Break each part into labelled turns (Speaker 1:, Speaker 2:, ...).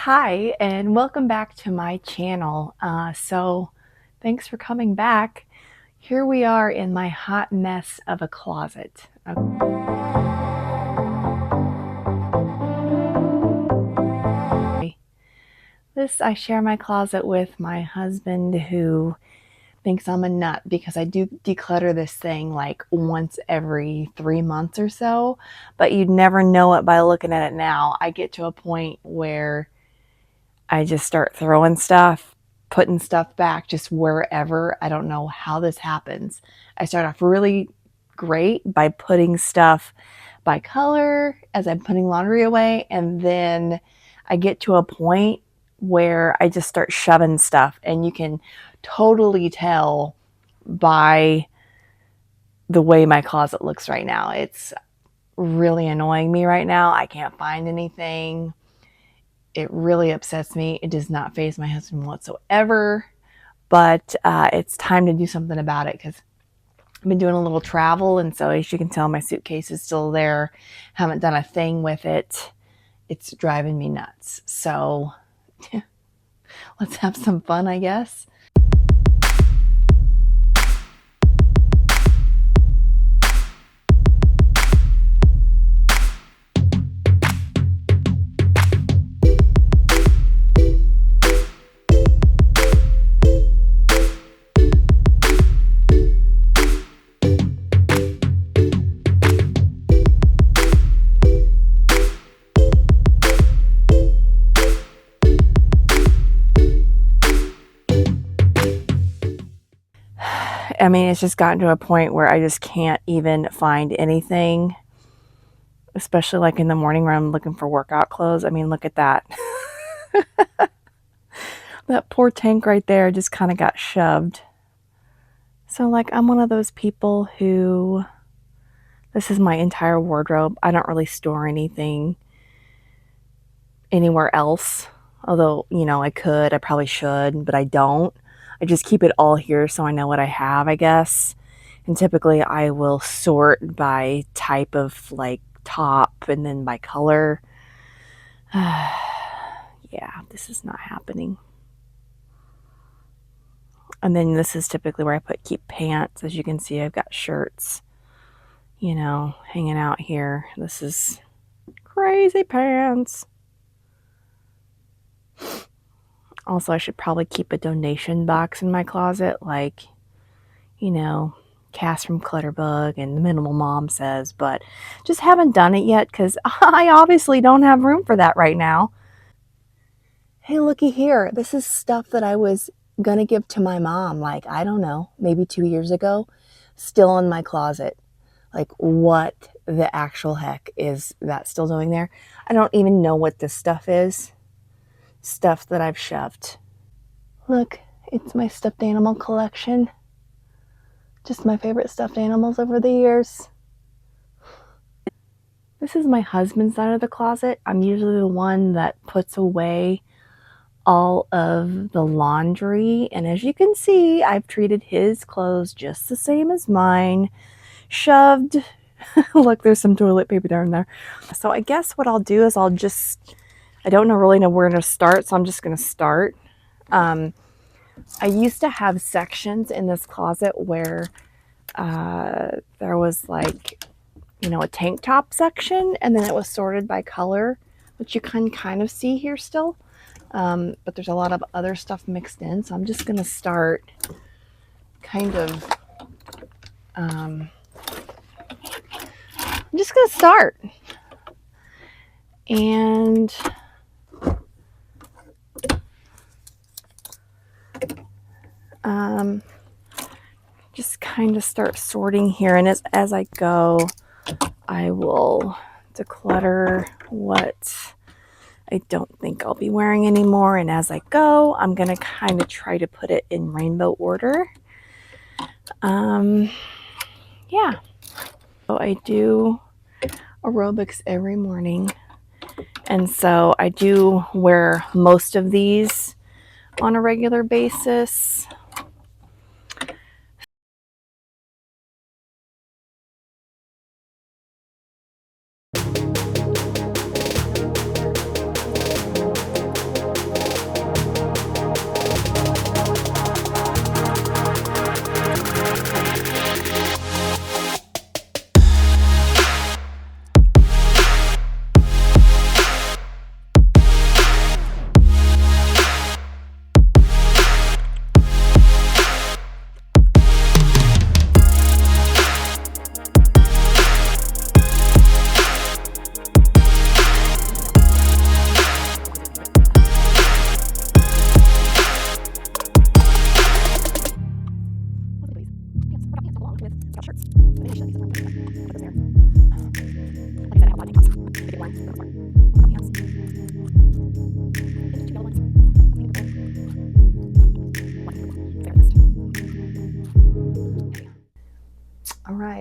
Speaker 1: Hi, and welcome back to my channel. Thanks for coming back. Here we are in my hot mess of a closet. I share my closet with my husband, who thinks I'm a nut because I do declutter this thing like once every 3 months or so, but you'd never know it by looking at it now. I get to a point where I just start throwing stuff, putting stuff back just wherever. I don't know how this happens. I start off really great by putting stuff by color as I'm putting laundry away, and then I get to a point where I just start shoving stuff, and you can totally tell by the way my closet looks right now. It's really annoying me right now. I can't find anything. It really upsets me. It does not faze my husband whatsoever, but it's time to do something about it because I've been doing a little travel, and so as you can tell, my suitcase is still there. Haven't done a thing with it. It's driving me nuts. So let's have some fun, I guess. I mean, it's just gotten to a point where I just can't even find anything, especially like in the morning when I'm looking for workout clothes. I mean, look at that. That poor tank right there just kind of got shoved. So like, I'm one of those people who, this is my entire wardrobe. I don't really store anything anywhere else. Although, you know, I could, I probably should, but I don't. I just keep it all here so I know what I have, I guess. And typically I will sort by type of like top and then by color. Yeah, this is not happening. And then this is typically where I keep pants. As you can see, I've got shirts, you know, hanging out here. This is crazy pants. Also, I should probably keep a donation box in my closet, like, you know, Cass from Clutterbug and the Minimal Mom says, but just haven't done it yet because I obviously don't have room for that right now. Hey, looky here. This is stuff that I was gonna give to my mom, like, I don't know, maybe 2 years ago, still in my closet. Like, what the actual heck is that still doing there? I don't even know what this stuff is. Stuff that I've shoved. Look, it's my stuffed animal collection. Just my favorite stuffed animals over the years. This is my husband's side of the closet. I'm usually the one that puts away all of the laundry, and as you can see, I've treated his clothes just the same as mine. Shoved. Look, there's some toilet paper down there. So I guess what I'll do is I don't really know where to start, so I'm just gonna start. I used to have sections in this closet where there was like, you know, a tank top section, and then it was sorted by color, which you can kind of see here still. But there's a lot of other stuff mixed in, so I'm just gonna start kind of, I'm just gonna start. And just kind of start sorting here, and as I go, I will declutter what I don't think I'll be wearing anymore, and as I go, I'm gonna kind of try to put it in rainbow order. Yeah. So I do aerobics every morning, and so I do wear most of these on a regular basis.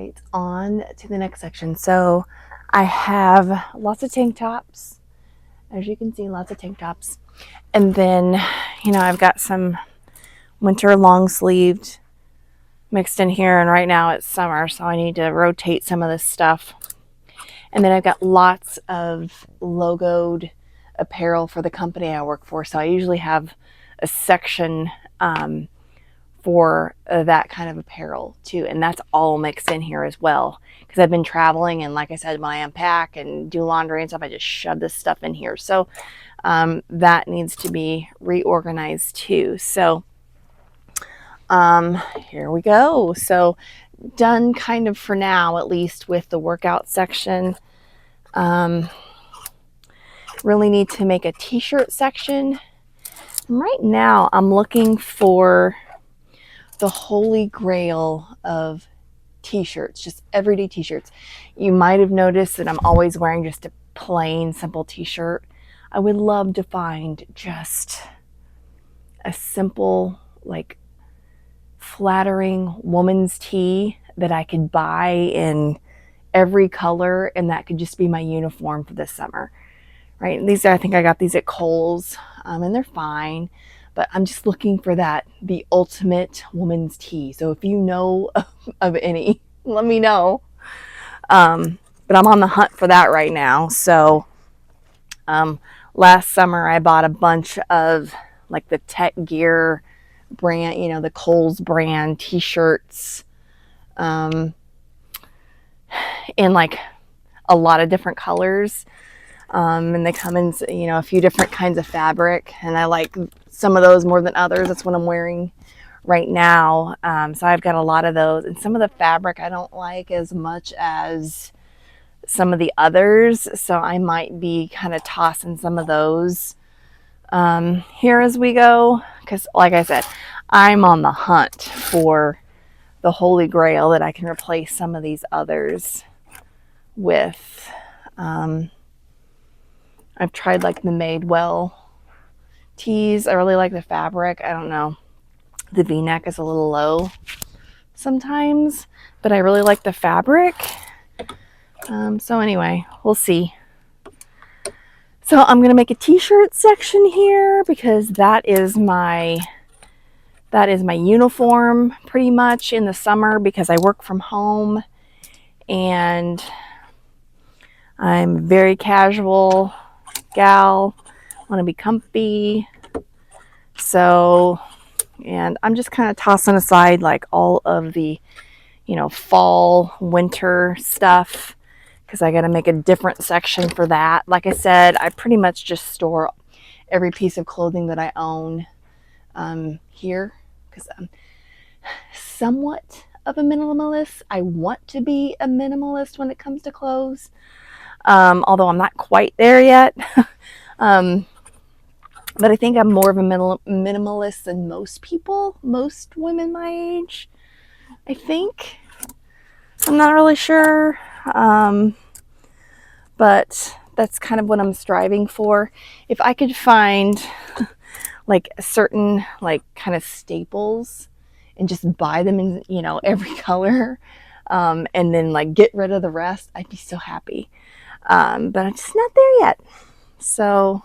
Speaker 1: right, on to the next section. So I have lots of tank tops. As you can see, lots of tank tops. And then, I've got some winter long sleeved mixed in here. And right now it's summer, so I need to rotate some of this stuff. And then I've got lots of logoed apparel for the company I work for. So I usually have a section for that kind of apparel too, and that's all mixed in here as well, because I've been traveling, and like I said, when I unpack and do laundry and stuff, I just shove this stuff in here. So that needs to be reorganized too. So here we go. So done kind of for now, at least with the workout section. Really need to make a t-shirt section. Right now I'm looking for the holy grail of t-shirts, just everyday t-shirts. You might have noticed that I'm always wearing just a plain, simple t-shirt. I would love to find just a simple, like, flattering woman's tee that I could buy in every color, and that could just be my uniform for this summer, right? And I think I got these at Kohl's, and they're fine. But I'm just looking for the ultimate woman's tee. So if you know of any, let me know. But I'm on the hunt for that right now. So last summer I bought a bunch of like the Tech Gear brand, the Kohl's brand t-shirts in like a lot of different colors. And they come in, a few different kinds of fabric, and I like some of those more than others. That's what I'm wearing right now. So I've got a lot of those, and some of the fabric I don't like as much as some of the others. So I might be kind of tossing some of those here as we go, because like I said, I'm on the hunt for the holy grail that I can replace some of these others with. I've tried like the Madewell tees. I really like the fabric. I don't know. The V-neck is a little low sometimes, but I really like the fabric. So anyway, we'll see. So I'm going to make a t-shirt section here because that is my uniform pretty much in the summer, because I work from home and I'm very casual gal, want to be comfy. So, and I'm just kind of tossing aside like all of the, fall, winter stuff, because I got to make a different section for that. Like I said, I pretty much just store every piece of clothing that I own here, because I'm somewhat of a minimalist. I want to be a minimalist when it comes to clothes. Although I'm not quite there yet. But I think I'm more of a minimalist than most people, most women my age, I think. I'm not really sure. But that's kind of what I'm striving for. If I could find like a certain like kind of staples and just buy them in, every color, and then like get rid of the rest, I'd be so happy. But I'm just not there yet. So,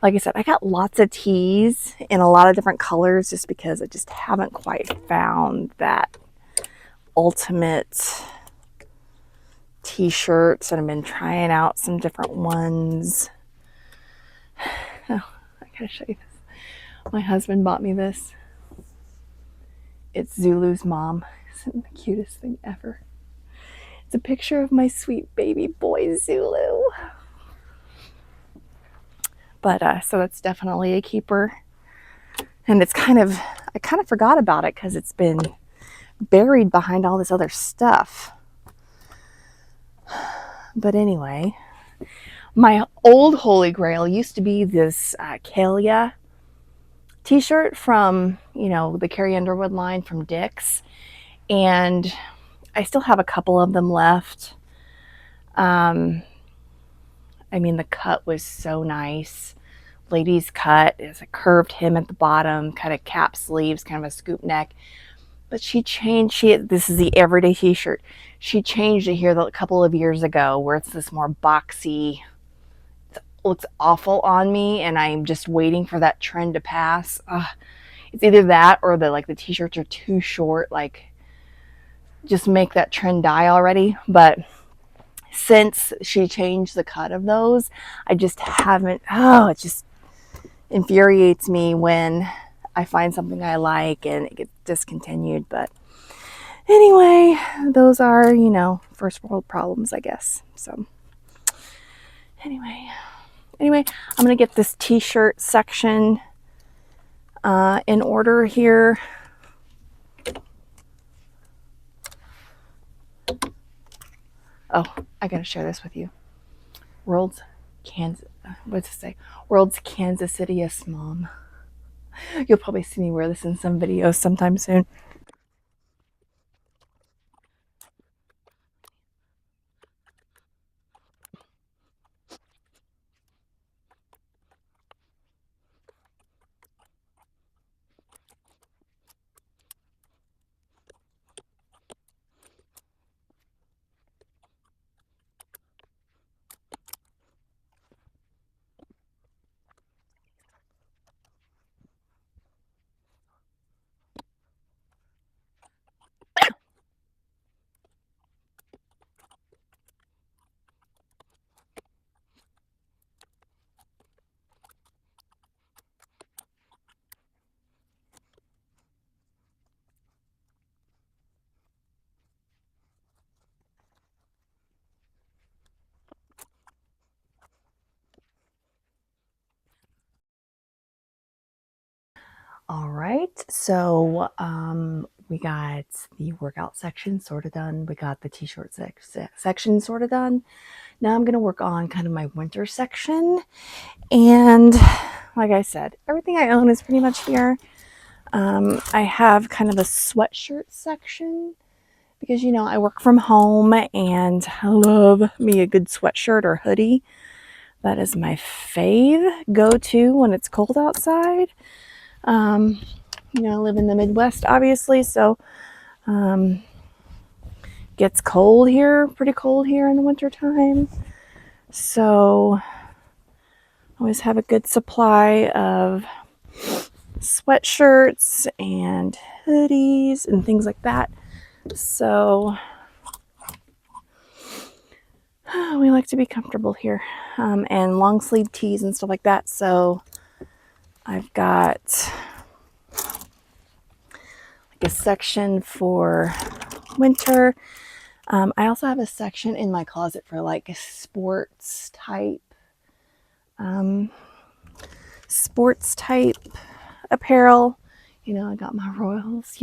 Speaker 1: like I said, I got lots of tees in a lot of different colors just because I just haven't quite found that ultimate t-shirts, and I've been trying out some different ones. Oh, I gotta show you this. My husband bought me this. It's Zulu's mom. Isn't the cutest thing ever? It's a picture of my sweet baby boy Zulu. But so that's definitely a keeper. And I kind of forgot about it because it's been buried behind all this other stuff. But anyway, my old holy grail used to be this Kalia t-shirt from, the Carrie Underwood line from Dick's. And I still have a couple of them left. The cut was so nice. Ladies cut. It's a curved hem at the bottom, kind of cap sleeves, kind of a scoop neck. But she changed, this is the everyday t-shirt. She changed it here a couple of years ago where it's this more boxy. It looks awful on me, and I'm just waiting for that trend to pass. It's either that or the t-shirts are too short. Like, just make that trend die already. But since she changed the cut of those, I just haven't. Oh, it just infuriates me when I find something I like and it gets discontinued. But anyway, those are, first world problems, I guess. So anyway, I'm gonna get this t-shirt section in order here. Oh, I gotta share this with you. World's Kansas Cityest mom. You'll probably see me wear this in some videos sometime soon. All right, so we got the workout section sort of done. We got the t-shirt section sort of done. Now I'm going to work on kind of my winter section. And like I said, everything I own is pretty much here. I have kind of a sweatshirt section because, I work from home and I love me a good sweatshirt or hoodie. That is my fave go-to when it's cold outside. I live in the Midwest, obviously, so gets cold here, pretty cold here in the wintertime. So always have a good supply of sweatshirts and hoodies and things like that. So we like to be comfortable here, and long sleeve tees and stuff like that. So I've got a section for winter. I also have a section in my closet for like sports type apparel. I got my Royals,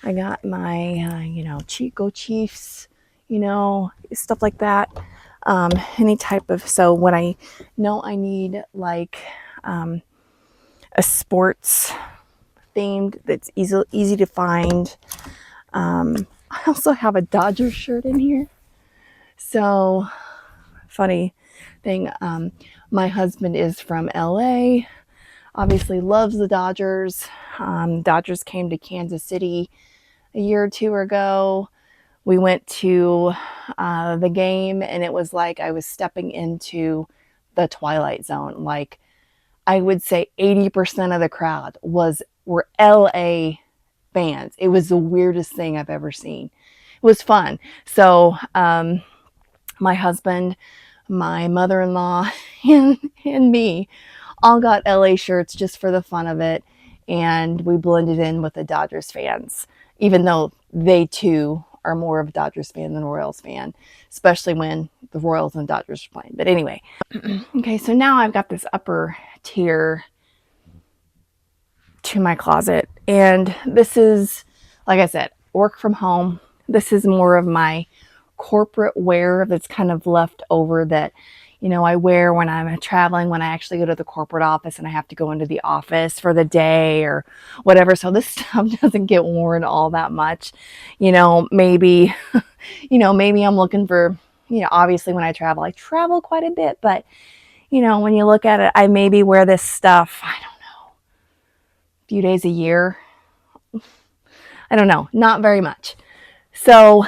Speaker 1: I got my, Go Chiefs, stuff like that. Any type of, so when I know I need like a sports themed that's easy to find. I also have a Dodgers shirt in here. So funny thing, my husband is from LA, obviously loves the Dodgers. Dodgers came to Kansas City a year or two ago. We went to the game, and it was like I was stepping into the Twilight Zone. Like, I would say 80% of the crowd were LA fans. It was the weirdest thing I've ever seen. It was fun. So my husband, my mother-in-law, and me all got LA shirts just for the fun of it, and we blended in with the Dodgers fans, even though they too are more of a Dodgers fan than a Royals fan, especially when the Royals and Dodgers are playing. But anyway, okay, so now I've got this upper tier to my closet, and this is, like I said, work from home. This is more of my corporate wear that's kind of left over that, I wear when I'm traveling, when I actually go to the corporate office and I have to go into the office for the day or whatever. So this stuff doesn't get worn all that much. Maybe, maybe I'm looking for, obviously when I travel quite a bit, but when you look at it, I maybe wear this stuff, I don't know, a few days a year. I don't know, not very much. So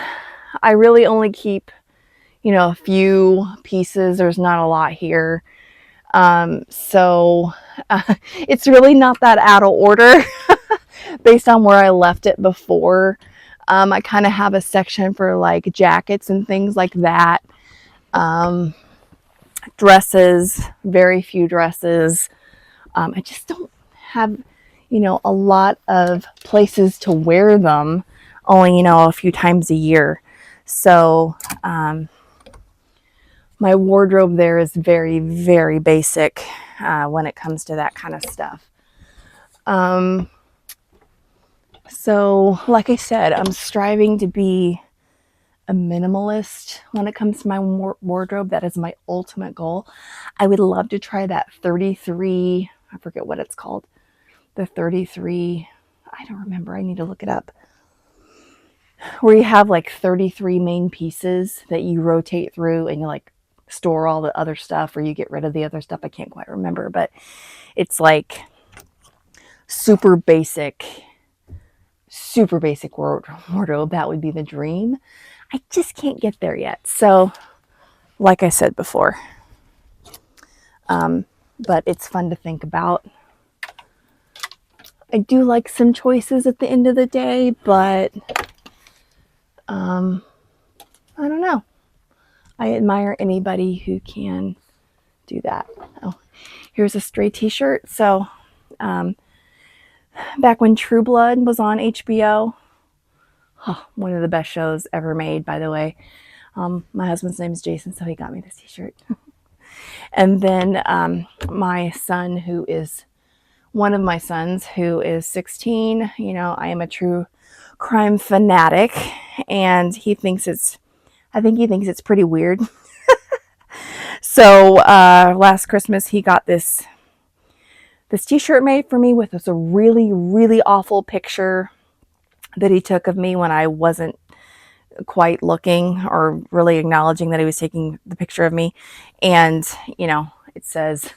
Speaker 1: I really only keep, a few pieces. There's not a lot here. So it's really not that out of order based on where I left it before. I kind of have a section for like jackets and things like that. Dresses, very few dresses. I just don't have, a lot of places to wear them, only, a few times a year. So, my wardrobe there is very, very basic when it comes to that kind of stuff. So, like I said, I'm striving to be a minimalist when it comes to my wardrobe. That is my ultimate goal. I would love to try that 33, I forget what it's called. The 33, I don't remember. I need to look it up. Where you have like 33 main pieces that you rotate through and you like store all the other stuff or you get rid of the other stuff. I can't quite remember, but it's like super basic wardrobe. That would be the dream. I just can't get there yet. So, like I said before, but it's fun to think about. I do like some choices at the end of the day, but I don't know. I admire anybody who can do that. Oh, here's a stray t-shirt. So, back when True Blood was on HBO, one of the best shows ever made, by the way. My husband's name is Jason, so he got me this t-shirt. And then my son, one of my sons who is 16, I am a true crime fanatic, and I think he thinks it's pretty weird. So last Christmas he got this t-shirt made for me with this really, really awful picture that he took of me when I wasn't quite looking or really acknowledging that he was taking the picture of me. And, it says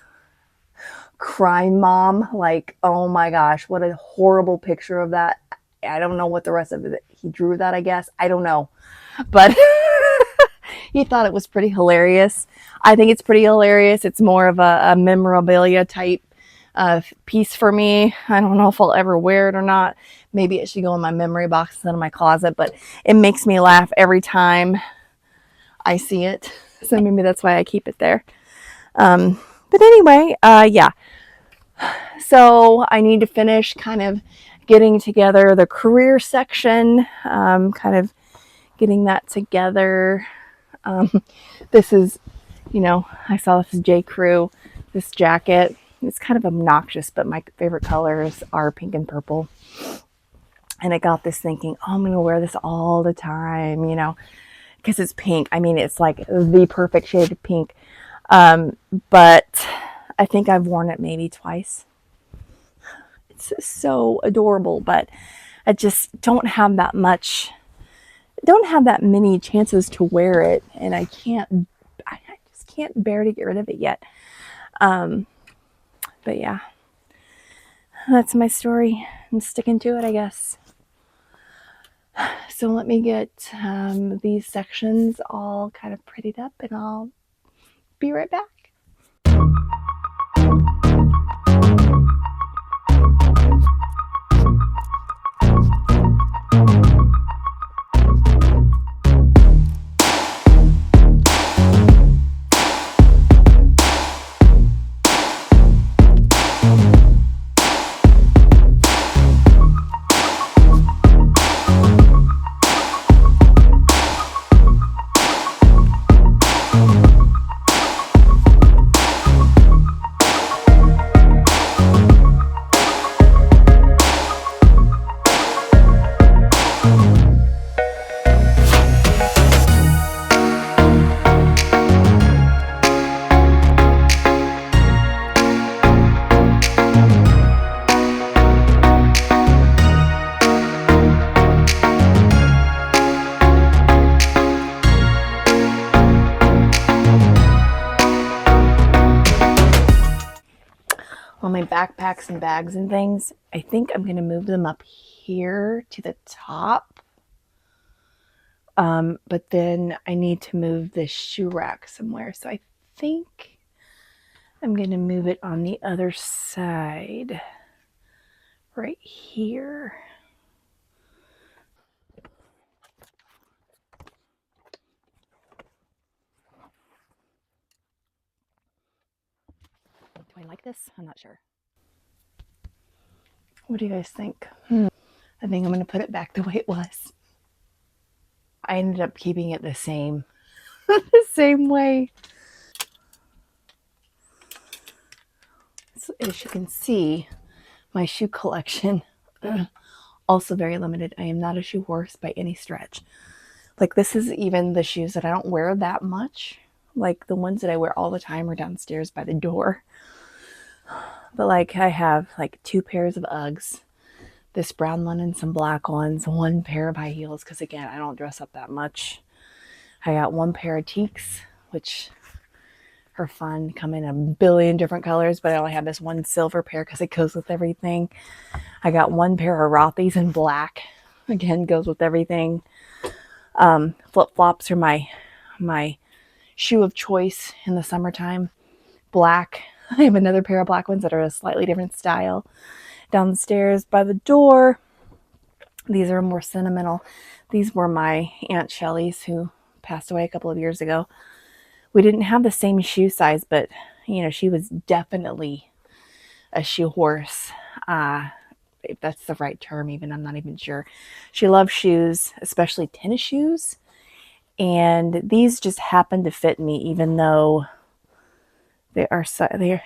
Speaker 1: crime mom. Like, oh my gosh, what a horrible picture of that. I don't know what the rest of it, he drew that, I guess. I don't know. But he thought it was pretty hilarious. I think it's pretty hilarious. It's more of a memorabilia type piece for me. I don't know if I'll ever wear it or not. Maybe it should go in my memory box instead of my closet, but it makes me laugh every time I see it. So maybe that's why I keep it there. But anyway, yeah. So I need to finish kind of getting together the career section, kind of getting that together. This is, I saw this J. Crew, this jacket. It's kind of obnoxious, but my favorite colors are pink and purple. And I got this thinking, I'm going to wear this all the time, because it's pink. I mean, it's like the perfect shade of pink. But I think I've worn it maybe twice. It's so adorable, but I just don't have that many chances to wear it. And I just can't bear to get rid of it yet. But yeah, that's my story. I'm sticking to it, I guess. So let me get these sections all kind of prettied up and I'll be right back. all my backpacks and bags and things. I think I'm going to move them up here to the top. But then I need to move this shoe rack somewhere. So I think I'm going to move it on the other side, right here. Do I like this? I'm not sure. What do you guys think? I think I'm going to put it back the way it was. I ended up keeping it the same, the same way. So as you can see, my shoe collection, also very limited. I am not a shoe horse by any stretch. Like, this is even the shoes that I don't wear that much. Like, the ones that I wear all the time are downstairs by the door. But like, I have like 2 pairs of Uggs, this brown one and some black ones, 1 pair of high heels, because again, I don't dress up that much. I got 1 pair of Teaks, which are fun, come in a billion different colors, but I only have this 1 silver pair because it goes with everything. I got 1 pair of Rothy's in black, again, goes with everything. Flip-flops are my shoe of choice in the summertime. Black. I have another pair of black ones that are a slightly different style. Downstairs by the door, these are more sentimental. These were my Aunt Shelley's, who passed away a couple of years ago. We didn't have the same shoe size, but you know, she was definitely a shoe horse. If that's the right term, even, I'm not even sure. She loved shoes, especially tennis shoes. And these just happen to fit me, even though they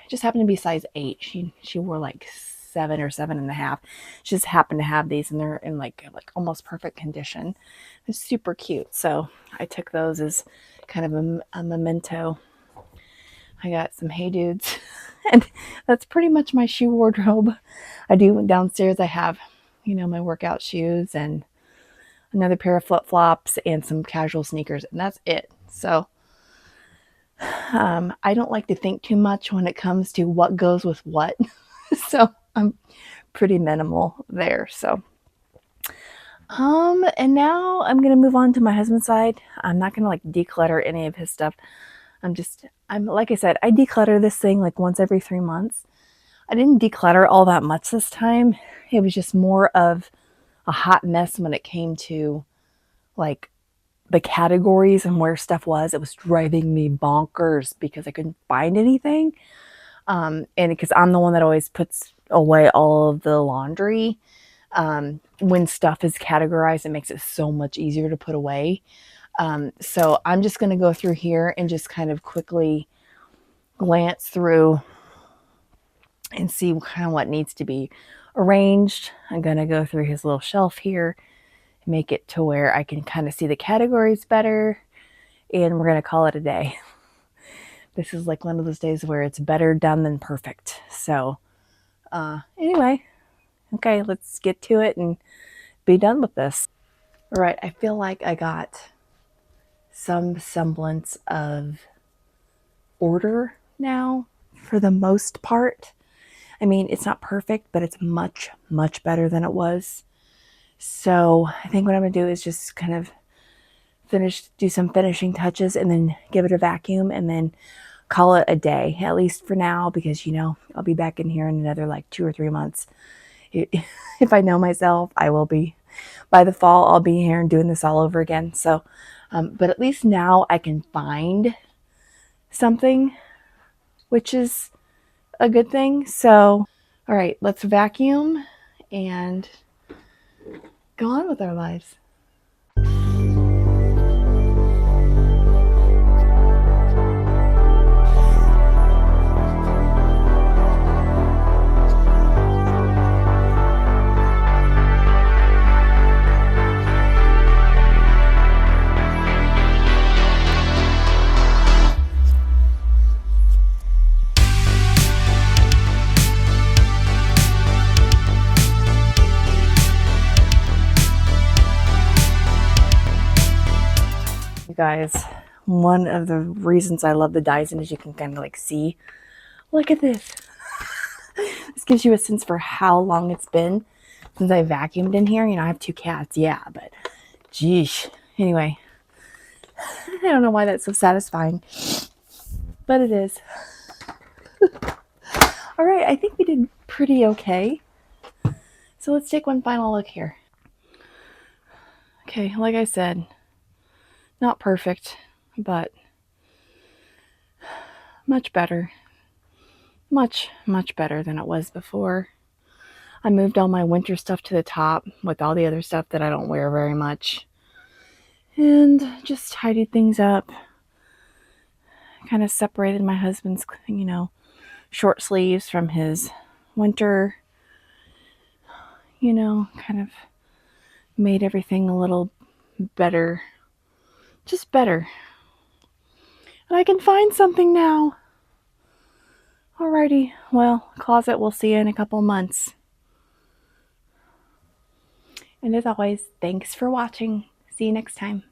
Speaker 1: just happen to be size 8. She wore like 7 or 7.5. She just happened to have these, and they're in like almost perfect condition. It's super cute. So I took those as kind of a memento. I got some Hey Dudes, and that's pretty much my shoe wardrobe. I do downstairs. I have, you know, my workout shoes and another pair of flip-flops and some casual sneakers, and that's it. So I don't like to think too much when it comes to what goes with what. So I'm pretty minimal there. So and now I'm gonna move on to my husband's side. I'm not gonna like declutter any of his stuff. I'm like I said, I declutter this thing like once every 3 months. I didn't declutter all that much this time. It was just more of a hot mess when it came to like the categories and where stuff was. It was driving me bonkers because I couldn't find anything. And because I'm the one that always puts away all of the laundry. When stuff is categorized, it makes it so much easier to put away. So I'm just going to go through here and just kind of quickly glance through and see kind of what needs to be arranged. I'm going to go through his little shelf here, make it to where I can kind of see the categories better, and we're going to call it a day. This is like one of those days where it's better done than perfect. So anyway, okay, let's get to it and be done with this. All right, I feel like I got some semblance of order now for the most part. I mean, it's not perfect, but it's much, much better than it was. So I think what I'm going to do is just kind of do some finishing touches and then give it a vacuum and then call it a day, at least for now, because, you know, I'll be back in here in another like 2 or 3 months. If I know myself, I will be, by the fall, I'll be here and doing this all over again. So, but at least now I can find something, which is a good thing. So, all right, let's vacuum and go on with our lives. Guys, one of the reasons I love the Dyson is you can kind of like see, look at this. This gives you a sense for how long it's been since I vacuumed in here. You know, I have 2 cats, yeah, but geesh. Anyway, I don't know why that's so satisfying, but it is. All right, I think we did pretty okay. So let's take one final look here. Okay, like I said, not perfect, but much better. Much, much better than it was before. I moved all my winter stuff to the top with all the other stuff that I don't wear very much. And just tidied things up. Kind of separated my husband's, you know, short sleeves from his winter. You know, kind of made everything a little better. Just better. And I can find something now. Alrighty, well, closet, we'll see you in a couple months. And as always, thanks for watching. See you next time.